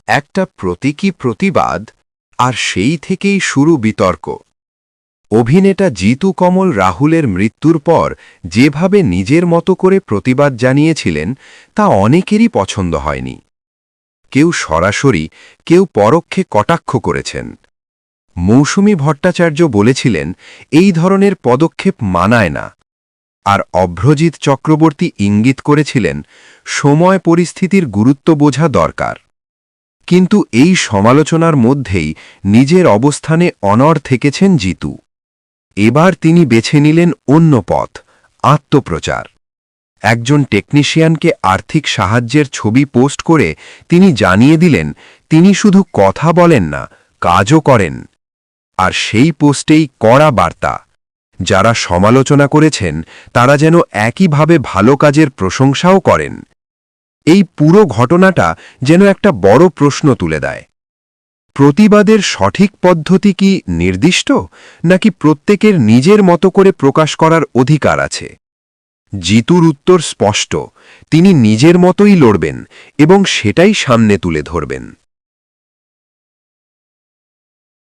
একটা প্রতীকী প্রতিবাদ, আর সেই থেকেই শুরু বিতর্ক। অভিনেতা জিতু কমল রাহুলের মৃত্যুর পর যেভাবে নিজের মতো করে প্রতিবাদ জানিয়েছিলেন তা অনেকেরই পছন্দ হয়নি। কেউ সরাসরি, কেউ পরোক্ষে কটাক্ষ করেছেন। মৌসুমী ভট্টাচার্য বলেছিলেন এই ধরনের পদক্ষেপ মানায় না, আর অভ্রজিৎ চক্রবর্তী ইঙ্গিত করেছিলেন সময় পরিস্থিতির গুরুত্ব বোঝা দরকার। কিন্তু এই সমালোচনার মধ্যেই নিজের অবস্থানে অনড় থেকেছেন জিতু। এবার তিনি বেছে নিলেন অন্য পথ, আত্মপ্রচার। একজন টেকনিশিয়ানকে আর্থিক সাহায্যের ছবি পোস্ট করে তিনি জানিয়ে দিলেন তিনি শুধু কথা বলেন না, কাজও করেন। আর সেই পোস্টেই কড়া বার্তা, যারা সমালোচনা করেছেন তারা যেন একইভাবে ভালো কাজের প্রশংসাও করেন। এই পুরো ঘটনাটা যেন একটা বড় প্রশ্ন তুলে দেয়। প্রতিবাদের সঠিক পদ্ধতি কি নির্দিষ্ট, নাকি প্রত্যেকের নিজের মতো করে প্রকাশ করার অধিকার আছে? জিতুর উত্তর স্পষ্ট, তিনি নিজের মতোই লড়বেন এবং সেটাই সামনে তুলে ধরবেন।